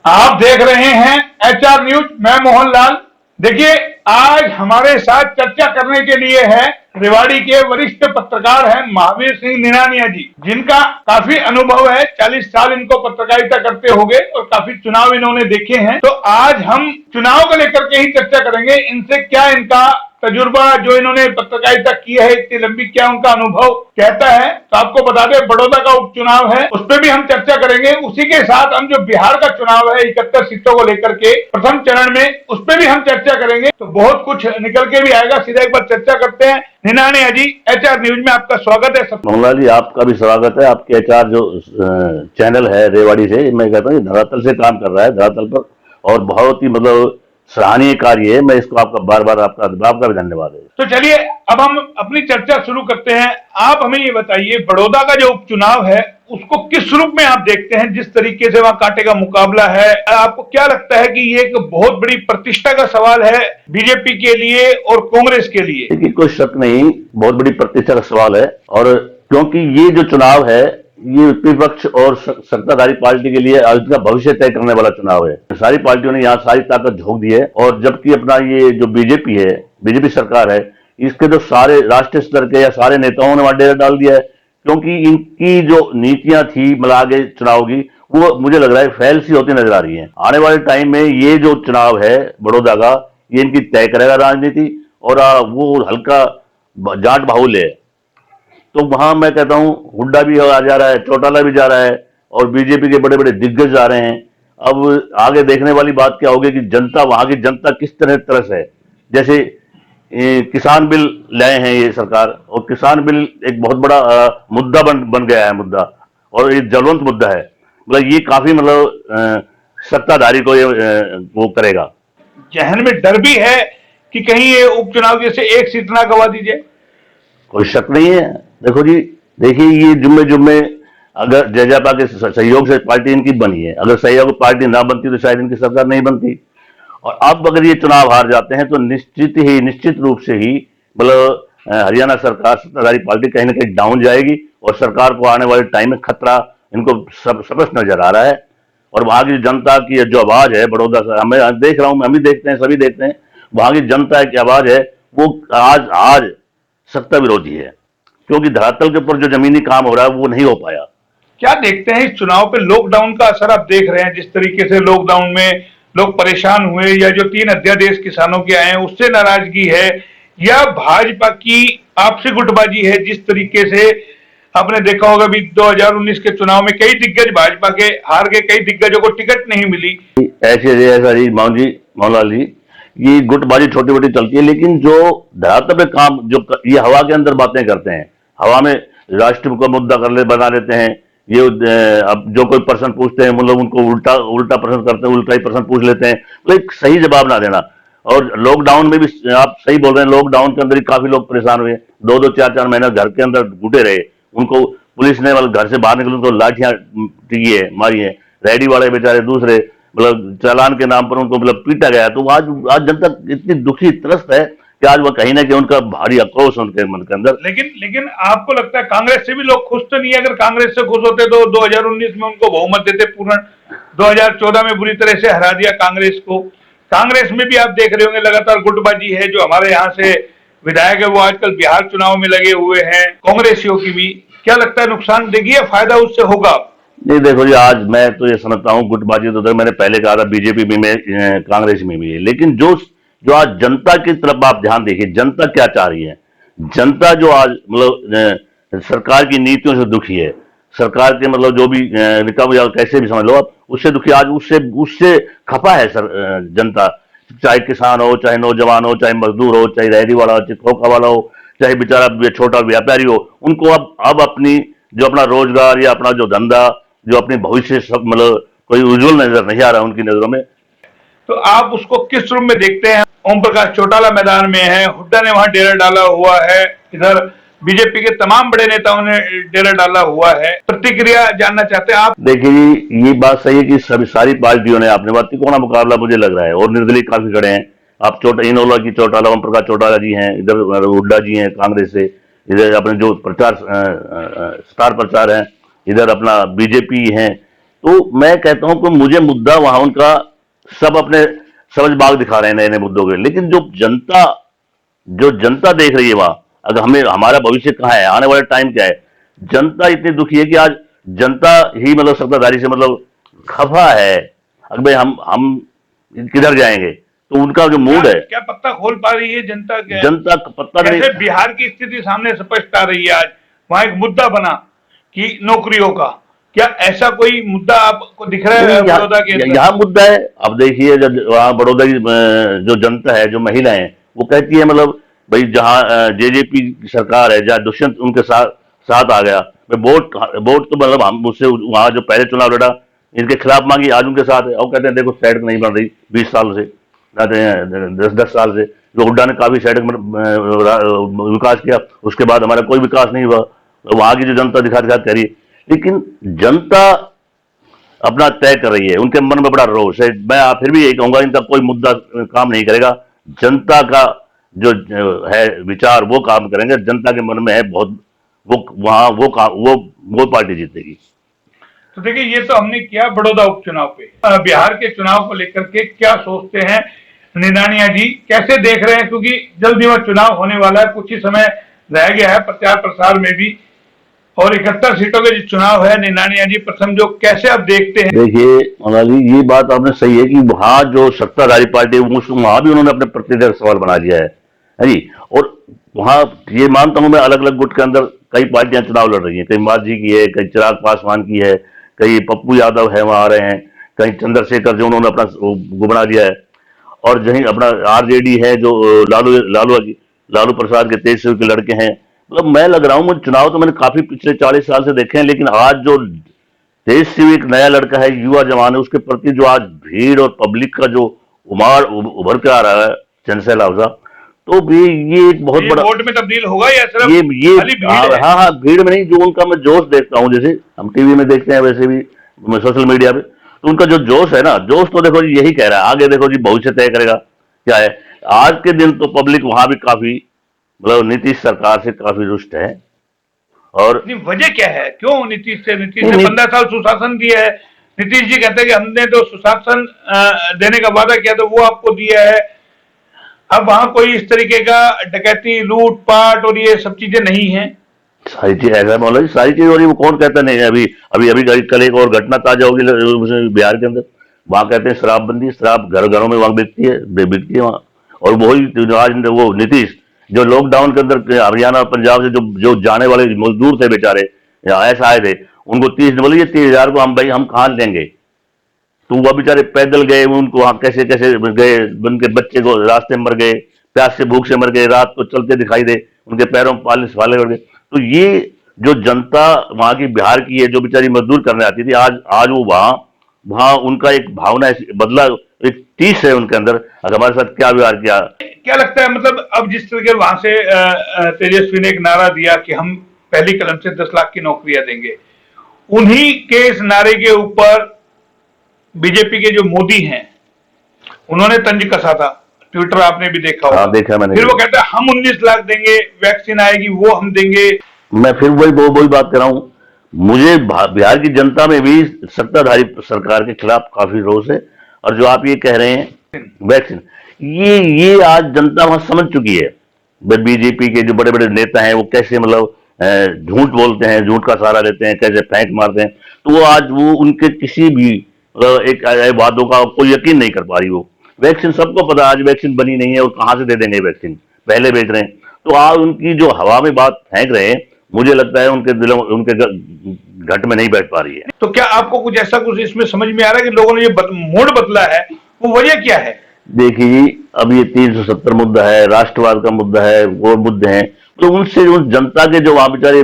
आप देख रहे हैं एचआर न्यूज। मैं मोहनलाल। देखिए, आज हमारे साथ चर्चा करने के लिए है रेवाड़ी के वरिष्ठ पत्रकार हैं महावीर सिंह निनानिया जी, जिनका काफी अनुभव है। 40 साल इनको पत्रकारिता करते होंगे और काफी चुनाव इन्होंने देखे हैं। तो आज हम चुनाव को लेकर के ही चर्चा करेंगे। इनसे क्या इनका तजुर्बा, जो इन्होंने पत्रकारिता की है इतनी लंबी, क्या उनका अनुभव कहता है। तो आपको बता दें, बड़ौदा का उपचुनाव है, उस पर भी हम चर्चा करेंगे। उसी के साथ हम जो बिहार का चुनाव है 71 सीटों को लेकर के प्रथम चरण में, उस पर भी हम चर्चा करेंगे। तो बहुत कुछ निकल के भी आएगा। सीधा एक बार चर्चा करते हैं। निनानिया जी, एचआर न्यूज में आपका स्वागत है। मोहनलाल जी, आपका भी स्वागत है। आपके एचआर जो चैनल है रेवाड़ी से, मैं कहता हूँ धरातल से काम कर रहा है, धरातल पर, और बहुत ही मतलब सराहनीय कार्य है। मैं इसको आपका बार बार आपका भी धन्यवाद है। तो चलिए, अब हम अपनी चर्चा शुरू करते हैं। आप हमें ये बताइए, बड़ौदा का जो उपचुनाव है उसको किस रूप में आप देखते हैं? जिस तरीके से वहां कांटे का मुकाबला है, आपको क्या लगता है कि ये एक बहुत बड़ी प्रतिष्ठा का सवाल है बीजेपी के लिए और कांग्रेस के लिए? देखिए, कोई शक नहीं, बहुत बड़ी प्रतिष्ठा का सवाल है। और क्योंकि ये जो चुनाव है, ये विपक्ष और सत्ताधारी पार्टी के लिए आज का भविष्य तय करने वाला चुनाव है। सारी पार्टियों ने यहाँ सारी ताकत झोंक दी है। और जबकि अपना ये जो बीजेपी सरकार है, इसके जो सारे राष्ट्रीय स्तर के या सारे नेताओं ने वहां डेरा डाल दिया है। क्योंकि इनकी जो नीतियां थी मतलब आगे चुनाव की, वो मुझे लग रहा है फैल सी होती नजर आ रही है। आने वाले टाइम में ये जो चुनाव है बड़ौदा का, ये इनकी तय करेगा राजनीति। और वो हल्का जाट बाहुल्य है। तो वहां मैं कहता हूं हुड्डा भी आ जा रहा है, चौटाला भी जा रहा है, और बीजेपी के बड़े बड़े दिग्गज जा रहे हैं। अब आगे देखने वाली बात क्या होगी कि जनता, वहां की जनता किस तरह है। जैसे किसान बिल लाए हैं ये सरकार, और किसान बिल एक बहुत बड़ा मुद्दा बन गया है मुद्दा, और ये ज्वलंत मुद्दा है। मतलब ये काफी मतलब सत्ताधारी को ये वो करेगा। जहन में डर भी है कि कहीं ये उपचुनाव जैसे एक सीट ना गवा दीजिए। कोई शक नहीं है। देखो जी, देखिए ये जुम्मे जुम्मे अगर जजापा के सहयोग से पार्टी इनकी बनी है, अगर सहयोग पार्टी ना बनती तो शायद इनकी सरकार नहीं बनती। और अब अगर ये चुनाव हार जाते हैं तो निश्चित रूप से ही मतलब हरियाणा सरकार, सत्ताधारी पार्टी कहीं ना कहीं डाउन जाएगी, और सरकार को आने वाले टाइम में खतरा इनको स्पष्ट नजर आ रहा है। और वहां की जनता की जो आवाज है बड़ौदा से, हमें देख रहा हूं, हम भी देखते हैं, सभी देखते हैं, वहां की जनता की आवाज है वो आज आज सत्ता विरोधी है। क्योंकि धरातल के ऊपर जो जमीनी काम हो रहा है वो नहीं हो पाया। क्या देखते हैं इस चुनाव पे लॉकडाउन का असर? आप देख रहे हैं जिस तरीके से लॉकडाउन में लोग परेशान हुए, या जो 3 अध्यादेश किसानों के आए हैं उससे नाराजगी है, या भाजपा की आपसी गुटबाजी है? जिस तरीके से आपने देखा होगा भी 2019 के चुनाव में कई दिग्गज भाजपा के हार गए, कई दिग्गजों को टिकट नहीं मिली। ऐसा जी मोहनलाल जी, ये गुटबाजी छोटी मोटी चलती है, लेकिन जो धरातल पे काम, जो ये हवा के अंदर बातें करते हैं, हवा में राष्ट्र को मुद्दा बना लेते हैं। ये अब जो कोई प्रश्न पूछते हैं मतलब उनको उल्टा उल्टा प्रश्न करते हैं, उल्टा ही प्रश्न पूछ लेते हैं, मतलब एक सही जवाब ना देना। और लॉकडाउन में भी आप सही बोल रहे हैं, लॉकडाउन के अंदर ही काफी लोग परेशान हुए, 2-2 4-4 महीने घर के अंदर घुटे रहे। उनको पुलिस ने मतलब घर से बाहर निकले तो लाठियां की है, मारी है। रेडी वाले बेचारे दूसरे मतलब चालान के नाम पर उनको मतलब पीटा गया। तो आज जनता इतनी दुखी त्रस्त है कि आज वह कहीं ना कहीं उनका भारी आक्रोश उनके मन के अंदर। लेकिन आपको लगता है कांग्रेस से भी लोग खुश तो नहीं है? अगर कांग्रेस से खुश होते तो 2019 में उनको बहुमत देते पूर्ण। 2014 में बुरी तरह से हरा दिया कांग्रेस को। कांग्रेस में भी आप देख रहे होंगे लगातार गुटबाजी है। जो हमारे यहाँ से विधायक है वो आजकल बिहार चुनाव में लगे हुए हैं, कांग्रेसियों की भी। क्या लगता है, नुकसान देगी या फायदा उससे होगा? नहीं, देखो जी, आज मैं तो ये समझता हूँ गुटबाजी तो मैंने पहले कहा था, बीजेपी में कांग्रेस में भी है। लेकिन जो जो आज जनता की तरफ आप ध्यान देखिए, जनता क्या चाह रही है। जनता जो आज मतलब सरकार की नीतियों से दुखी है, सरकार के मतलब जो भी रिकवरी या कैसे भी समझ लो आप, उससे दुखी, आज उससे उससे खफा है जनता। चाहे किसान हो, चाहे नौजवान हो, चाहे मजदूर हो, चाहे रेहड़ी वाला हो, चाहे खोखा वाला हो, चाहे बेचारा छोटा व्यापारी हो, उनको अब अपनी जो अपना रोजगार या अपना जो धंधा, जो अपने भविष्य सब मतलब कोई उज्जवल नजर नहीं आ रहा उनकी नजरों में। तो आप उसको किस रूप में देखते हैं? ओम प्रकाश चौटाला मैदान में है, हुड्डा ने वहां डेरा डाला हुआ है, इधर बीजेपी के तमाम बड़े नेताओं ने डेरा डाला हुआ है। प्रतिक्रिया जानना चाहते हैं आप? देखिए, ये बात सही है कि सभी सारी पार्टियों ने अपने बात तिकोना मुकाबला मुझे लग रहा है, और निर्दलीय काफी खड़े हैं। आप इनोला की चौटाला, ओम प्रकाश चौटाला जी हैं, इधर हुड्डा जी हैं कांग्रेस से, इधर अपने जो प्रचार स्टार प्रचार हैं, इधर अपना बीजेपी हैं। तो मैं कहता हूं कि मुझे मुद्दा वहां उनका सब अपने समझ बाग दिखा रहे हैं नए नए मुद्दों के, लेकिन जो जनता देख रही है वहां, अगर हमें हमारा भविष्य कहाँ है, आने वाला टाइम क्या है, जनता इतनी दुखी है कि आज जनता ही मतलब सत्ताधारी से मतलब खफा है। अगर भाई हम किधर जाएंगे, तो उनका जो मूड है, क्या पत्ता खोल पा रही है जनता? क्या जनता का पत्ता नहीं। कैसे बिहार की स्थिति सामने स्पष्ट आ रही है आज? वहां एक मुद्दा बना कि नौकरियों का, क्या ऐसा कोई मुद्दा आपको दिख रहा है बड़ौदा के अंदर? यहाँ मुद्दा है। अब देखिए, जब वहाँ बड़ौदा की जो जनता है, जो महिलाएं हैं, वो कहती है मतलब भाई जहाँ जेजेपी की सरकार है, जहाँ दुष्यंत उनके साथ साथ आ गया, मैं वोट वोट तो मतलब हम मुझसे वहां जो पहले चुनाव लड़ा इनके खिलाफ मांगी, आज उनके साथ है। और कहते हैं देखो सड़क नहीं बन रही 20 साल से, कहते हैं 10 साल से। जो हुड्डा ने काफी सड़क विकास किया, उसके बाद हमारा कोई विकास नहीं हुआ। वहां की जो जनता दिखा दिखा कह रही है, लेकिन जनता अपना तय कर रही है, उनके मन में बड़ा रोष है। मैं फिर भी यही कहूंगा, इनका कोई मुद्दा काम नहीं करेगा, जनता का जो है विचार वो काम करेंगे। जनता के मन में है बहुत, वो वहां वो पार्टी जीतेगी। तो देखिए, ये तो हमने किया बड़ौदा उपचुनाव पे। बिहार के चुनाव को लेकर के क्या सोचते हैं निनानिया जी, कैसे देख रहे हैं? क्योंकि जल्दी वह चुनाव होने वाला है, कुछ ही समय रह गया है प्रचार प्रसार में भी, और 71 सीटों के जो चुनाव है निनानिया जी, प्रथम जो कैसे आप देखते हैं? देखिए मोनाली, ये बात आपने सही है कि वहां जो सत्ताधारी पार्टी वहां भी उन्होंने अपने प्रतिनिधि सवाल बना दिया है जी। और वहां ये मानता हूं मैं, अलग अलग गुट के अंदर कई पार्टियां चुनाव लड़ रही हैं। कहीं मांझी की है, कहीं चिराग पासवान की है, कहीं पप्पू यादव है वहां आ रहे हैं, कहीं चंद्रशेखर जो उन्होंने अपना वो बना दिया है, और जहीं अपना आरजेडी है जो लालू लालू लालू प्रसाद के तेजस्वी के लड़के हैं। मतलब मैं लग रहा हूँ, चुनाव तो मैंने काफी पिछले 40 साल से देखे हैं, लेकिन आज जो तेजस्वी एक नया लड़का है, युवा जवान है, उसके प्रति जो आज भीड़ और पब्लिक का जो उभर के आ रहा है जनसैलाब सा, तो भी ये एक बहुत बड़ा वोट में तब्दील होगा या सिर्फ ये खाली भीड़ है? हाँ हाँ, भीड़ में नहीं, जो उनका मैं जोश देखता हूँ, जैसे हम टीवी में देखते हैं वैसे भी सोशल मीडिया पे, तो उनका जो जोश है ना, जोश तो देखो जी यही कह रहा है, आगे देखो जी भविष्य तय करेगा क्या है। आज के दिन तो पब्लिक वहां भी काफी मतलब नीतीश सरकार से काफी रुष्ट है। और वजह क्या है? क्यों नीतीश ने 15 साल सुशासन दिया है? नीतीश जी कहते हैं कि हमने तो सुशासन देने का वादा किया था, वो आपको दिया है। अब वहां कोई इस तरीके का डकैती, लूटपाट और ये सब चीजें नहीं है। सारी चीज ऐसा बोला, सारी चीज हो रही, वो कौन कहता नहीं है? अभी अभी अभी कल एक और घटना ताजा होगी बिहार के अंदर। वहां कहते हैं शराबबंदी, शराब घर घरों में वहां बिकती है वहां। और वही आज वो नीतीश जो लॉकडाउन के अंदर हरियाणा पंजाब से जो जाने वाले मजदूर थे बेचारे, या ऐसा आए थे, उनको 30 बोले, ये 30,000 को हम भाई हम कहाँ लेंगे? तो वह बेचारे पैदल गए, उनको वहां कैसे कैसे गए, उनके बच्चे को रास्ते में मर गए, प्यास से भूख से मर गए, रात को चलते दिखाई दे, उनके पैरों में पाले वाले पड़ गए। तो ये जो जनता वहां की बिहार की है, जो बेचारी मजदूर करने आती थी, आज आज वो वहां वहां उनका एक भावना बदला, एक तीस है उनके अंदर, अगर हमारे साथ क्या व्यवहार किया। क्या लगता है, मतलब अब जिस तरीके वहां से तेजस्वी ने एक नारा दिया कि हम पहली कलम से 10 लाख की नौकरियां देंगे, उन्हीं के इस नारे के ऊपर बीजेपी के जो मोदी हैं उन्होंने तंज कसा था। ट्विटर आपने भी देखा होगा। हाँ, देखा मैंने। फिर वो कहता है हम 19 लाख देंगे, वैक्सीन आएगी वो हम देंगे। मैं फिर वही बात कर रहा हूं, मुझे बिहार की जनता में भी सत्ताधारी सरकार के खिलाफ काफी रोष है। और जो आप ये कह रहे हैं वैक्सीन, ये आज जनता वहां समझ चुकी है। बीजेपी के जो बड़े बड़े नेता हैं वो कैसे मतलब झूठ बोलते हैं, झूठ का सहारा लेते हैं, कैसे फेंक मारते हैं। तो वो आज वो उनके किसी भी एक वादों का कोई यकीन नहीं कर पा रही। वो वैक्सीन सबको पता, आज वैक्सीन बनी नहीं है और कहां से दे देंगे वैक्सीन, पहले बेच रहे हैं। तो आज उनकी जो हवा में बात फेंक रहे हैं, मुझे लगता है उनके दिलों उनके घट में नहीं बैठ पा रही है। तो क्या आपको कुछ ऐसा कुछ इसमें समझ में आ रहा है कि लोगों ने ये मोड़ बदला है, वो वजह क्या है? देखिए, अब ये 370 मुद्दा है, राष्ट्रवाद का मुद्दा है, वो मुद्दे हैं, तो उनसे उस जनता के जो वहां बेचारे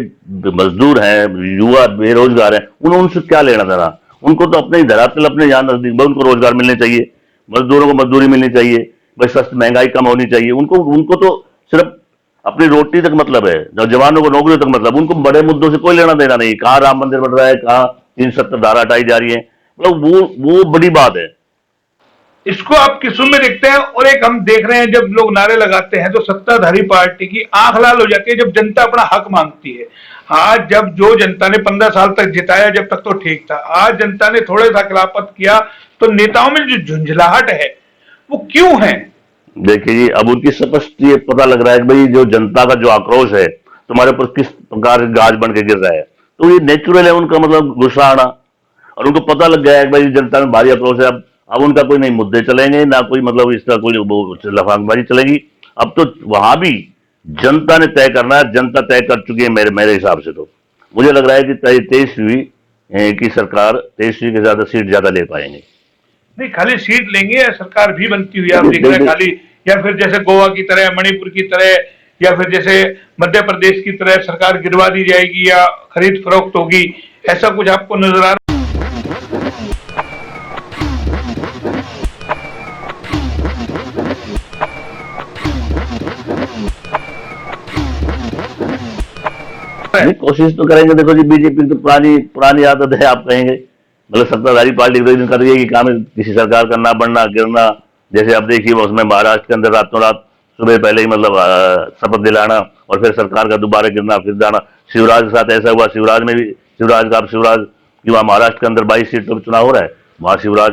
मजदूर हैं, युवा बेरोजगार हैं, उनसे क्या लेना देना? उनको तो अपने धरातल, अपने यहाँ नजदीक उनको रोजगार मिलने चाहिए, मजदूरों को मजदूरी मिलनी चाहिए, भाई सस्ती महंगाई कम होनी चाहिए। उनको उनको तो सिर्फ अपनी रोटी तक मतलब है, जवानों को नौकरी तक मतलब, उनको बड़े मुद्दों से कोई लेना देना नहीं। कहाँ राम मंदिर बन रहा है, कहाँ 370 धारा हटाई जा रही है, मतलब वो बड़ी बात है। इसको आप किस में देखते हैं? और एक हम देख रहे हैं जब लोग नारे लगाते हैं तो सत्ताधारी पार्टी की आंख लाल हो जाती है जब जनता अपना हक मांगती है। आज जब जो जनता ने 15 साल तक जिताया जब तक तो ठीक था, आज जनता ने थोड़े सा खिलाफत किया तो नेताओं में जो झुंझलाहट है वो क्यों है? देखिए जी, अब उनकी स्पष्ट ये पता लग रहा है कि भाई जो जनता का जो आक्रोश है तुम्हारे ऊपर किस प्रकार गाज बन के गिर रहा है, तो ये नेचुरल है उनका, मतलब गुस्सा आना। और उनको पता लग गया है कि भाई जनता में भारी आक्रोश है। अब उनका कोई नहीं मुद्दे चलेंगे ना कोई, मतलब इसका कोई लफांगबाजी चलेगी। अब तो वहां भी जनता ने तय करना है, जनता तय कर चुकी है। मेरे मेरे हिसाब से तो मुझे लग रहा है कि 23वीं की सरकार 23वीं के ज्यादा सीट ज्यादा ले पाएंगे। नहीं, खाली सीट लेंगे या सरकार भी बनती हुई आप देख रहे हैं खाली, या फिर जैसे गोवा की तरह, मणिपुर की तरह, या फिर जैसे मध्य प्रदेश की तरह सरकार गिरवा दी जाएगी या खरीद फरोख्त होगी, ऐसा कुछ आपको नजर आ रहा नहीं, कोशिश तो करेंगे। देखो जी, बीजेपी तो पुरानी पुरानी आदत है, आप कहेंगे मतलब सत्ताधारी पार्टी कर रही है कि काम है किसी सरकार का ना बनना गिरना। जैसे अब देखिए उसमें महाराष्ट्र के अंदर रातों रात सुबह पहले ही मतलब शपथ दिलाना और फिर सरकार का दोबारा गिरना फिर जाना। शिवराज के साथ ऐसा हुआ, शिवराज में भी शिवराज की वहाँ महाराष्ट्र के अंदर 22 सीटों पर चुनाव हो रहा है, वहां शिवराज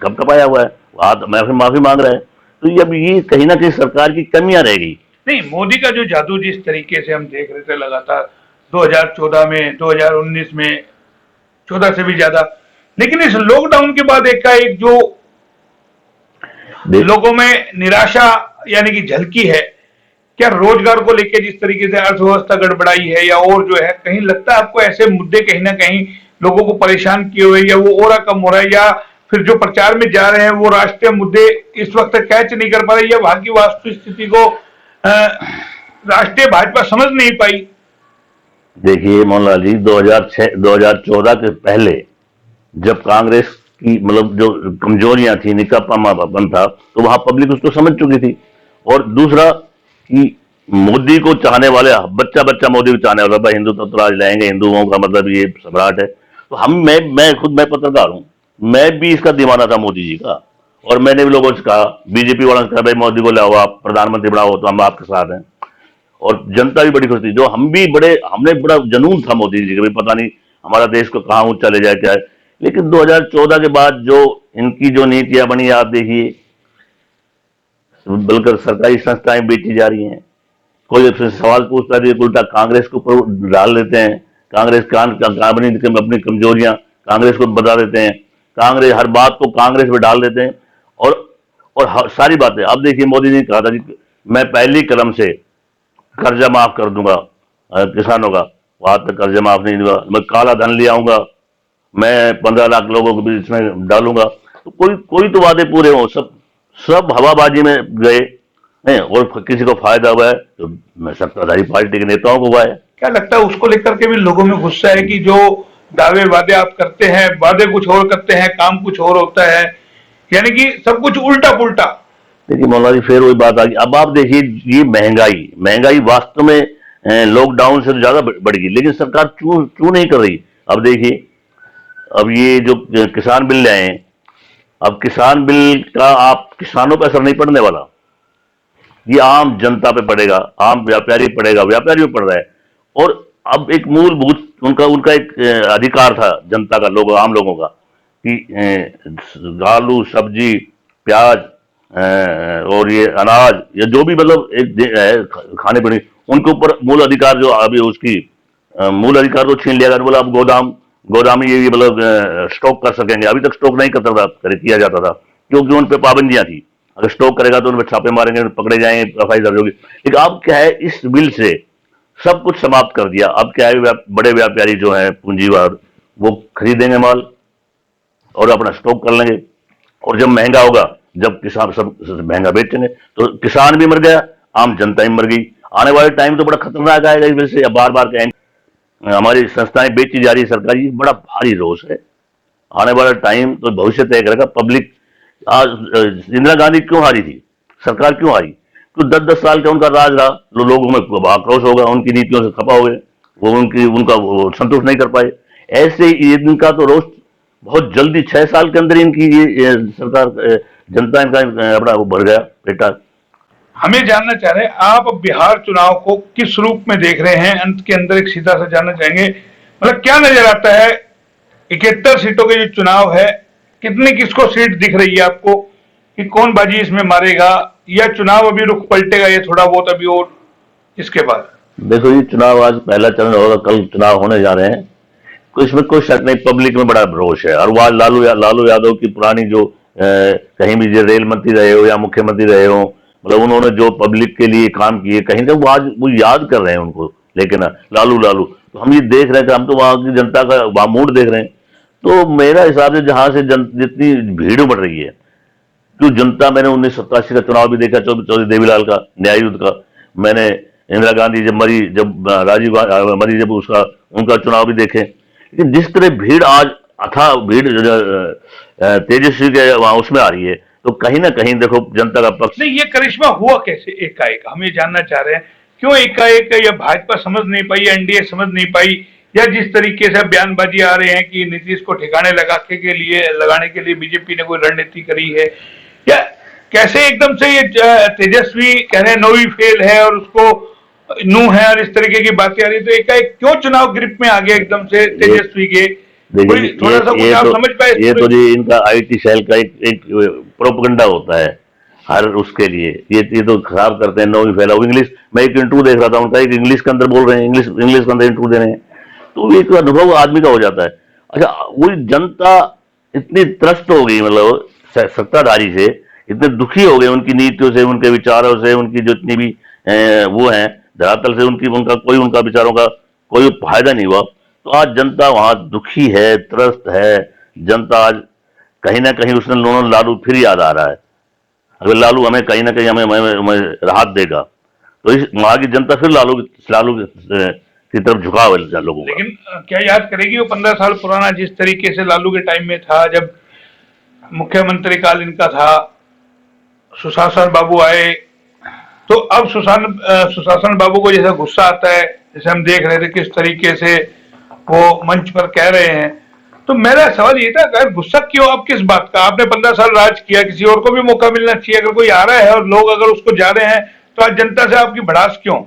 कब कपाया हुआ है, वहां तो माफी मांग रहा है। तो अब ये कहीं ना कहीं सरकार की कमियां रहेगी। नहीं, मोदी का जो जादू जिस तरीके से हम देख रहे थे लगातार 2014 में, 2019 में, 14 से भी ज्यादा, लेकिन इस लॉकडाउन के बाद एक जो लोगों में निराशा यानी कि झलकी है, क्या रोजगार को लेकर जिस तरीके से अर्थव्यवस्था गड़बड़ाई है या और जो है, कहीं लगता है आपको ऐसे मुद्दे कहीं ना कहीं लोगों को परेशान किए हुए, या वो ओरा कम हो रहा है, या फिर जो प्रचार में जा रहे हैं वो राष्ट्रीय मुद्दे इस वक्त कैच नहीं कर पा रहे, या वहां की वास्तु स्थिति को राष्ट्रीय भाजपा समझ नहीं पाई? देखिए मोहनलाल जी, 2014 के पहले जब कांग्रेस की मतलब जो कमजोरियां थी, निकप्पापन था, तो वहां पब्लिक उसको समझ चुकी थी। और दूसरा कि मोदी को चाहने वाले बच्चा बच्चा मोदी को चाहने वाला, भाई हिंदुत्व तो राज लाएंगे, हिंदुओं का मतलब ये सम्राट है। तो मैं पत्रकार हूं, मैं भी इसका दीवाना था मोदी जी का। और मैंने भी लोगों से कहा, बीजेपी वालों से कहा, भाई मोदी को लाओ, आप प्रधानमंत्री बनाओ तो हम आपके साथ हैं। और जनता भी बड़ी खुश थी, जो हमने बड़ा जुनून था मोदी जी का, भाई पता नहीं हमारा देश को कहां ऊंचा ले जाए क्या है। लेकिन 2014 के बाद जो इनकी जो नीतियां बनी, आप देखिए, बल्कि सरकारी संस्थाएं बेची जा रही हैं। कोई सवाल पूछता है उल्टा कांग्रेस को ऊपर डाल देते हैं, कांग्रेस अपनी कमजोरियां कांग्रेस को बता देते हैं, कांग्रेस हर बात को कांग्रेस में डाल देते हैं। और सारी बातें, अब देखिए मोदी जी ने कहा था कि मैं पहली कलम से कर्जा माफ कर दूंगा किसानों का, वहां तक कर्जा माफ नहीं दूंगा, मैं काला धन ले आऊंगा, मैं 15 लाख लोगों के बीच में डालूंगा। तो कोई तो वादे पूरे हो, सब हवाबाजी में गए हैं और किसी को फायदा हुआ है तो सत्ताधारी पार्टी के नेताओं को हुआ है। क्या लगता है उसको लेकर के भी लोगों में गुस्सा है कि जो दावे वादे आप करते हैं, वादे कुछ और करते हैं, काम कुछ और होता है, यानी कि सब कुछ उल्टा पुल्टा? देखिए मौलाना जी, फिर वही बात आ गई। अब आप देखिए, ये महंगाई वास्तव में लॉकडाउन से तो ज्यादा बढ़ गई, लेकिन सरकार क्यों नहीं कर रही। अब देखिए, अब ये जो किसान बिल ले आए हैं, अब किसान बिल का आप किसानों पर असर नहीं पड़ने वाला, ये आम जनता पे पड़ेगा, आम व्यापारी पड़ेगा, व्यापारी पे पड़ रहा है। और अब एक मूलभूत उनका एक अधिकार था जनता का, आम लोगों का, कि आलू सब्जी प्याज और ये अनाज या जो भी मतलब एक खाने पीने, उनके ऊपर मूल अधिकार जो अभी उसकी मूल अधिकार को छीन लिया गया। बोला अब गोदाम में ये मतलब स्टॉक कर सकेंगे। अभी तक स्टॉक नहीं कर सकता किया जाता था, क्योंकि उन पर पाबंदियां थी। अगर स्टॉक करेगा तो उन पर छापे मारेंगे, पकड़े जाएंगे, एफआईआर दर्ज होगी। लेकिन अब क्या है, इस बिल से सब कुछ समाप्त कर दिया। अब क्या है, बड़े व्यापारी जो है पूंजीवाद, वो खरीदेंगे माल और अपना स्टॉक कर लेंगे। और जब महंगा होगा, जब किसान सब महंगा बेचेंगे, तो किसान भी मर गया, आम जनता भी मर गई। आने वाले टाइम तो बड़ा खतरनाक आएगा इस वजह से। बार बार हमारी संस्थाएं बेची जा रही है सरकारी, बड़ा भारी रोष है। आने वाला टाइम तो भविष्य तय करेगा। पब्लिक आज इंदिरा गांधी क्यों हारी थी, सरकार क्यों हारी? तो 10-10 साल का उनका राज रहा, लोगों में आक्रोश होगा, उनकी नीतियों से खपा हो गए, वो उनका वो संतुष्ट नहीं कर पाए। ऐसे इनका तो रोष बहुत जल्दी 6 साल के अंदर इनकी ये सरकार जनता इनका अपना वो भर गया बेटा। हम ये जानना चाह रहे हैं, आप बिहार चुनाव को किस रूप में देख रहे हैं? अंत के अंदर एक सीधा सा जानना चाहेंगे, मतलब क्या नजर आता है 71 सीटों के जो चुनाव है, कितनी किसको सीट दिख रही है आपको कि कौन बाजी इसमें मारेगा, या चुनाव अभी रुख पलटेगा ये थोड़ा बहुत अभी और इसके बाद? देखो ये चुनाव आज पहला चरण होगा, कल चुनाव होने जा रहे हैं, तो इसमें कोई शक नहीं, पब्लिक में बड़ा रोष है। और वह लालू यादव की पुरानी जो कहीं भी जो रेल मंत्री रहे हो या मुख्यमंत्री रहे हो, मतलब उन्होंने जो पब्लिक के लिए काम किए, कहीं तो वो आज वो याद कर रहे हैं उनको, लेकिन लालू लालू तो हम ये देख रहे हैं कि हम तो वहां की जनता का वहां मूड देख रहे हैं। तो मेरा हिसाब से जहां से जितनी भीड़ बढ़ रही है, जो जनता, मैंने 1987 का चुनाव भी देखा, चौधरी देवीलाल का, न्याय युद्ध का, मैंने इंदिरा गांधी जब मरी, जब राजीव मरी, जब उसका उनका चुनाव भी देखे। लेकिन जिस तरह भीड़ आज अथाह भीड़ तेजस्वी के वहां उसमें आ रही है, तो कहीं ना कहीं देखो जनता का पक्ष। नहीं, ये करिश्मा हुआ कैसे एकाएक, हम ये जानना चाह रहे हैं, क्यों एकाएक? या भाजपा समझ नहीं पाई, एनडीए समझ नहीं पाई, या जिस तरीके से बयानबाजी आ रहे हैं कि नीतीश को ठिकाने लगाने के लिए बीजेपी ने कोई रणनीति करी है, या कैसे एकदम से ये तेजस्वी कह रहे हैं नो ही फेल है और उसको नू है, और इस तरीके की बातें आ रही है, तो एकाएक क्यों चुनाव ग्रिप में आ गया एकदम से तेजस्वी के? देखिए थोड़ा सा कुछ आप समझ पाए? ये तो जी इनका आईटी सेल का एक प्रोपेगेंडा होता है हर उसके लिए, ये तो खराब करते हैं, नो ही फैला। इंग्लिश, मैं एक इंटरव्यू देख रहा था उनका, एक इंग्लिश के अंदर बोल रहे हैं, इंग्लिश के अंदर इंटरव्यू दे रहे हैं, तो एक अनुभव आदमी का हो जाता है। अच्छा, वही जनता इतनी त्रस्त हो गई, मतलब सत्ताधारी से इतने दुखी हो गए उनकी नीतियों से, उनके विचारों से, उनकी जितनी भी वो है धरातल से, उनका विचारों का कोई फायदा नहीं हुआ। तो आज जनता वहां दुखी है, त्रस्त है जनता। आज कहीं ना कहीं उसने लालू फिर याद आ रहा है। अगर लालू हमें कहीं ना कहीं हमें राहत देगा, तो इस वहां की जनता फिर लालू की तरफ झुकाव है लोगों का। लेकिन क्या याद करेगी वो 15 साल पुराना, जिस तरीके से लालू के टाइम में था, जब मुख्यमंत्री काल इनका था, सुशासन बाबू आए, तो अब सुशासन बाबू को जैसा गुस्सा आता है, जैसे हम देख रहे थे किस तरीके से वो मंच पर कह रहे हैं, तो मेरा सवाल ये था, अगर गुस्सा क्यों, आप किस बात का? आपने 15 साल राज किया, किसी और को भी मौका मिलना चाहिए। अगर कोई आ रहा है और लोग अगर उसको जा रहे हैं, तो आज जनता से आपकी भड़ास क्यों?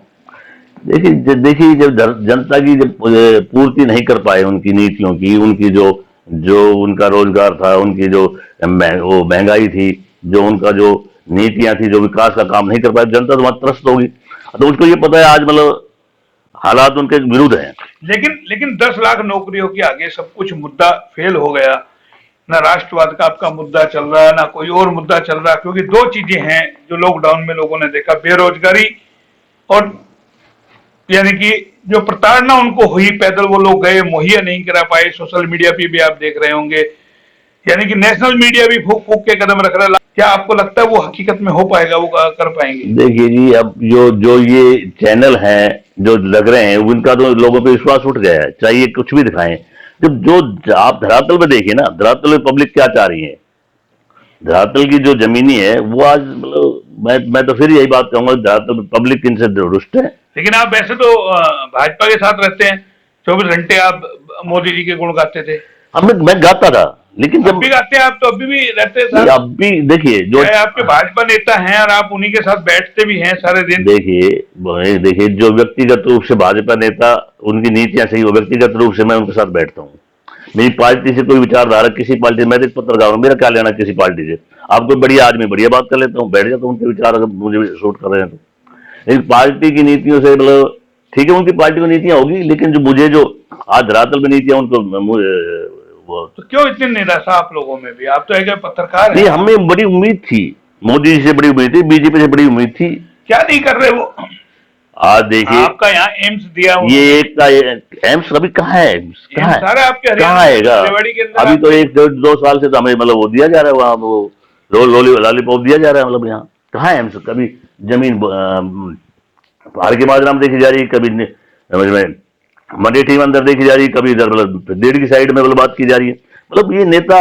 देखिए जब जनता की जब पूर्ति नहीं कर पाए उनकी नीतियों की, उनकी जो उनका रोजगार था, उनकी जो वो महंगाई थी, जो उनका जो नीतियां थी, जो विकास का काम नहीं कर पाए, जनता तो वहां त्रस्त होगी। तो उसको ये पता है आज मतलब हालात उनके विरुद्ध हैं। लेकिन 10 लाख नौकरियों के आगे सब कुछ मुद्दा फेल हो गया। ना राष्ट्रवाद का आपका मुद्दा चल रहा है, ना कोई और मुद्दा चल रहा है, क्योंकि दो चीजें हैं जो लॉकडाउन में लोगों ने देखा, बेरोजगारी और यानी कि जो प्रताड़ना उनको हुई, पैदल वो लोग गए, मुहैया नहीं करा पाए। सोशल मीडिया पे भी आप देख रहे होंगे, यानी कि नेशनल मीडिया भी फूक फूक के कदम रख रहा है। क्या आपको लगता है वो हकीकत में हो पाएगा, वो कर पाएंगे? देखिए जी, अब जो ये चैनल हैं जो लग रहे हैं, उनका तो लोगों पे विश्वास उठ गया है, चाहे ये कुछ भी दिखाएं। जब जो आप धरातल पे देखिए ना, धरातल में पब्लिक क्या चाह रही है, धरातल की जो जमीनी है वो आज मतलब मैं तो फिर यही बात कहूंगा, धरातल पब्लिक इनसे रुष्ट है। लेकिन आप वैसे तो भाजपा के साथ रहते हैं, 24 घंटे आप मोदी जी के गुण गाते थे। मैं गाता था, लेकिन जब भी गाते हैं आप, तो अभी भी रहते हैं। अब भी देखिए, जो आपके भाजपा नेता हैं और आप उन्हीं के साथ बैठते भी हैं सारे दिन। देखिए जो व्यक्तिगत रूप से भाजपा नेता, उनकी नीतियां सही हो, व्यक्तिगत रूप से मैं उनके साथ बैठता हूँ। मेरी पार्टी से कोई विचारधारा किसी पार्टी, मैं तो पत्रकार हूँ, मेरा क्या लेना किसी पार्टी से। आप कोई बढ़िया आदमी, बढ़िया बात कर लेता हूँ, बैठ जाता हूँ, उनके विचार अगर मुझे शूट कर रहे हैं तो। लेकिन पार्टी की नीतियों से मतलब ठीक है, उनकी पार्टी की नीतियां होगी, लेकिन जो मुझे जो आज धरातल में नीतियां, उनको तो क्यों इतनी निराशा आप लोगों में भी? आप तो एक पत्रकार हैं। हमें बड़ी उम्मीद थी, मोदी जी से बड़ी उम्मीद थी, बीजेपी से बड़ी उम्मीद थी। क्या नहीं कर रहे वो? आज देखिए आपका यहाँ एम्स दिया, ये एक का एम्स अभी कहाँ है? कहाँ आएगा? अभी तो 1-2 साल से तो हमें मतलब वो दिया जा रहा है, वहाँ वो लॉलीपॉप दिया जा रहा है, मतलब यहाँ कहाँ है एम्स? कभी जमीन पहाड़ के माजरा में देखी जा रही है, कभी मडेठी में अंदर देखी जा रही है, कभी इधर मतलब डेढ़ की साइड में मतलब बात की जा रही है। मतलब ये नेता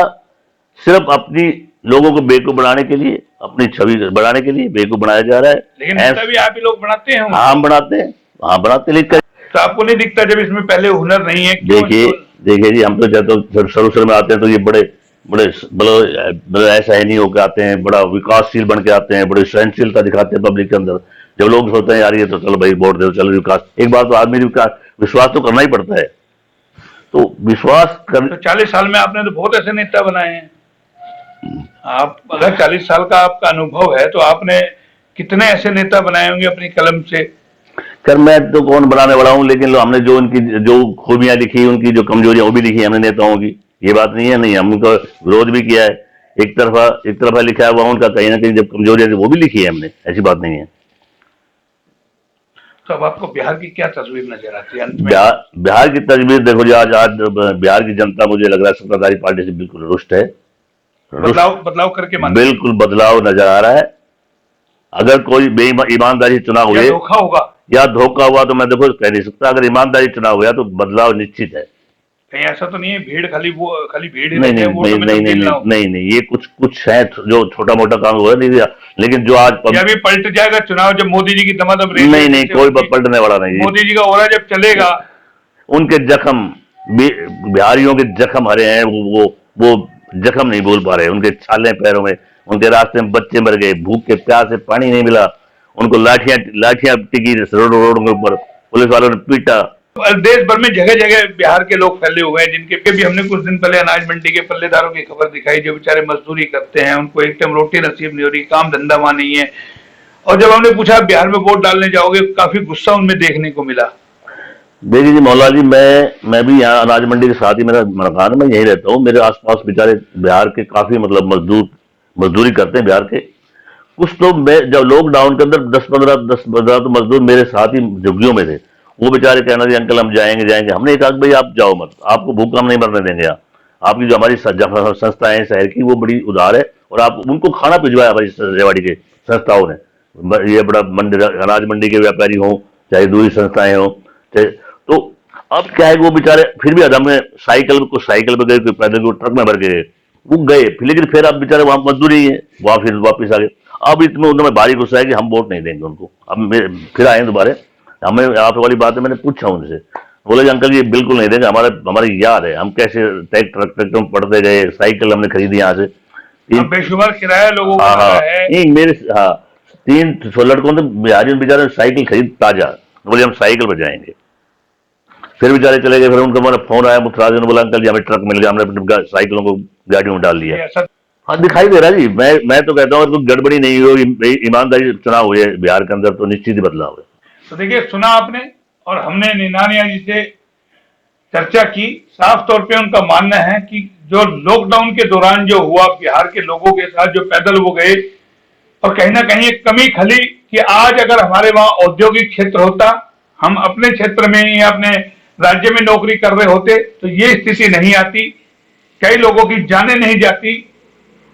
सिर्फ अपनी लोगों को बेवकूफ बनाने के लिए, अपनी छवि बढ़ाने के लिए बेवकूफ बनाया जा रहा है। लेकिन नेता भी आप ही लोग बनाते हैं। हाँ बनाते हैं, हाँ बनाते, लेकिन तो आपको नहीं दिखता जब इसमें पहले हुनर नहीं है? देखिए जी, हम तो जब तो शुरू में आते हैं तो ये बड़े बड़े बड़े ऐसा है नहीं होकर आते हैं, बड़ा विकासशील बन के आते हैं, बड़ी सहनशीलता दिखाते हैं पब्लिक के अंदर। जब लोग सोचते हैं यार ये तो चलो भाई वोट दो, चलो विकास, एक बार तो आदमी विकास विश्वास तो करना ही पड़ता है। तो विश्वास कर तो 40 साल में आपने तो बहुत ऐसे नेता बनाए हैं। आप अगर 40 साल का आपका अनुभव है तो आपने कितने ऐसे नेता बनाए होंगे अपनी कलम से। खैर मैं तो कौन बनाने वाला हूँ, लेकिन हमने जो उनकी जो खूबियां लिखी, उनकी जो कमजोरियां वो भी लिखी है हमने नेताओं की। ये बात नहीं है, नहीं हम उनका विरोध भी किया है। एक तरफा लिखा हुआ उनका, कहीं ना कहीं जब कमजोरियां थी वो भी लिखी है हमने, ऐसी बात नहीं है। तो अब आपको बिहार की क्या तस्वीर नजर आती है अंत में। बिहार की तस्वीर देखो जी, आज बिहार की जनता मुझे लग रहा है सत्ताधारी पार्टी से बिल्कुल रुष्ट है। बदलाव करके मान बिल्कुल बदलाव नजर आ रहा है। अगर कोई ईमानदारी चुनाव हुए धोखा होगा, या धोखा हुआ तो मैं देखो कह नहीं सकता। अगर ईमानदारी चुनाव हुआ तो बदलाव निश्चित है। कहीं ऐसा तो नहीं है भीड़ खाली भीड़ ही नहीं रहे, नहीं वोट नहीं में नहीं तब्दील नहीं ना हो। नहीं नहीं, ये कुछ है जो छोटा मोटा काम हुआ नहीं दिया, लेकिन जो आज या भी पलट जाएगा चुनाव जब मोदी जी की दमादम रैली नहीं नहीं, कोई पलटने वाला नहीं। मोदी जी का ओरा जब चलेगा। उनके जख्म, बिहारियों के जख्म हरे हैं, वो जख्म नहीं भूल पा रहे। उनके छाले पैरों में, उनके रास्ते में बच्चे मर गए, भूख के प्यास से पानी नहीं मिला, उनको लाठियां लाठियां टिकी रोडों के ऊपर, पुलिस वालों ने पीटा। देश भर में जगह जगह बिहार के लोग फैले हुए हैं, जिनके भी हमने कुछ दिन पहले अनाज मंडी के पल्लेदारों की खबर दिखाई, जो बेचारे मजदूरी करते हैं, उनको एक टाइम रोटी नसीब नहीं हो रही, काम धंधा वहां नहीं है। और जब हमने पूछा बिहार में वोट डालने जाओगे, काफी गुस्सा उनमें देखने को मिला। देखिए जी मौला जी, मैं भी यहाँ अनाज मंडी के साथ ही मेरा मकान है, मैं यहीं रहता हूँ। मेरे आसपास बेचारे बिहार के काफी मतलब मजदूरी करते हैं बिहार के। कुछ तो मैं जब लॉकडाउन के अंदर 10-15 तो मजदूर मेरे साथ ही झुग्गियों में थे। वो बेचारे कहना जी अंकल हम जाएंगे। हमने कहा भाई आप जाओ मत, आपको भूख हम नहीं मरने देंगे। यहाँ आपकी जो हमारी संस्था है शहर की, वो बड़ी उदार है, और आप उनको खाना भिजवाया हमारी रेवाड़ी के संस्थाओं ने। ये बड़ा अनाज मंडी के व्यापारी हों, चाहे दूसरी संस्थाएं हों, चाहे तो अब क्या है, वो बेचारे फिर भी अदम में साइकिल पे गए, कोई पैदल को ट्रक में भर के गए, वो गए लेकिन फिर अब बेचारे वहां मजदूरी है, वहां फिर वापिस आ गए। अब इसमें उनमें भारी गुस्सा है कि हम वोट नहीं देंगे उनको। अब फिर आए दोबारा। हमें आप वाली बात है, मैंने पूछा उनसे, बोले कि अंकल ये बिल्कुल नहीं देंगे, हमारी याद है हम कैसे ट्रैक्टर में पढ़ते गए, साइकिल हमने खरीदी यहाँ से। बेशुमार किराया लोगों का है। मेरे 3 लड़कों ने बिहारी बेचारे साइकिल खरीद ताजा, बोले हम साइकिल पर जाएंगे। फिर बेचारे चले गए। फिर उनका हमारा फोन आया, मुखराज ने बोला अंकल जी हमें ट्रक मिल गया, हमने अपनी साइकिलों को गाड़ियों में डाल दिया। हाँ दिखाई दे रहा है जी। मैं तो कहता हूँ कोई गड़बड़ी नहीं हो, ईमानदारी चुनाव हुए बिहार के अंदर तो निश्चित ही बदलाव है। तो देखिए सुना आपने, और हमने निनानिया जी से चर्चा की। साफ तौर पे उनका मानना है कि जो लॉकडाउन के दौरान जो हुआ बिहार के लोगों के साथ, जो पैदल वो गए, और कहीं ना कहीं एक कमी खली कि आज अगर हमारे वहां औद्योगिक क्षेत्र होता, हम अपने क्षेत्र में या अपने राज्य में नौकरी कर रहे होते, तो ये स्थिति नहीं आती, कई लोगों की जानें नहीं जाती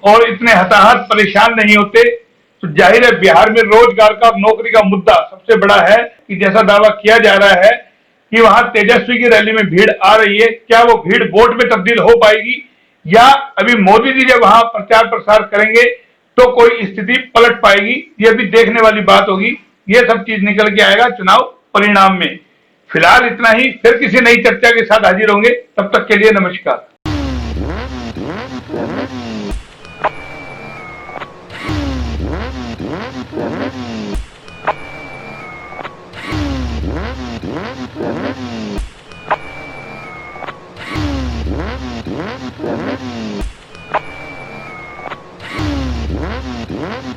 और इतने हताहत परेशान नहीं होते। तो जाहिर है बिहार में रोजगार का, नौकरी का मुद्दा सबसे बड़ा है कि जैसा दावा किया जा रहा है कि वहां तेजस्वी की रैली में भीड़ आ रही है, क्या वो भीड़ वोट में तब्दील हो पाएगी, या अभी मोदी जी जब वहां प्रचार प्रसार करेंगे तो कोई स्थिति पलट पाएगी, ये भी देखने वाली बात होगी। ये सब चीज निकल के आएगा चुनाव परिणाम में। फिलहाल इतना ही, फिर किसी नई चर्चा के साथ हाजिर होंगे, तब तक के लिए नमस्कार। Yeah.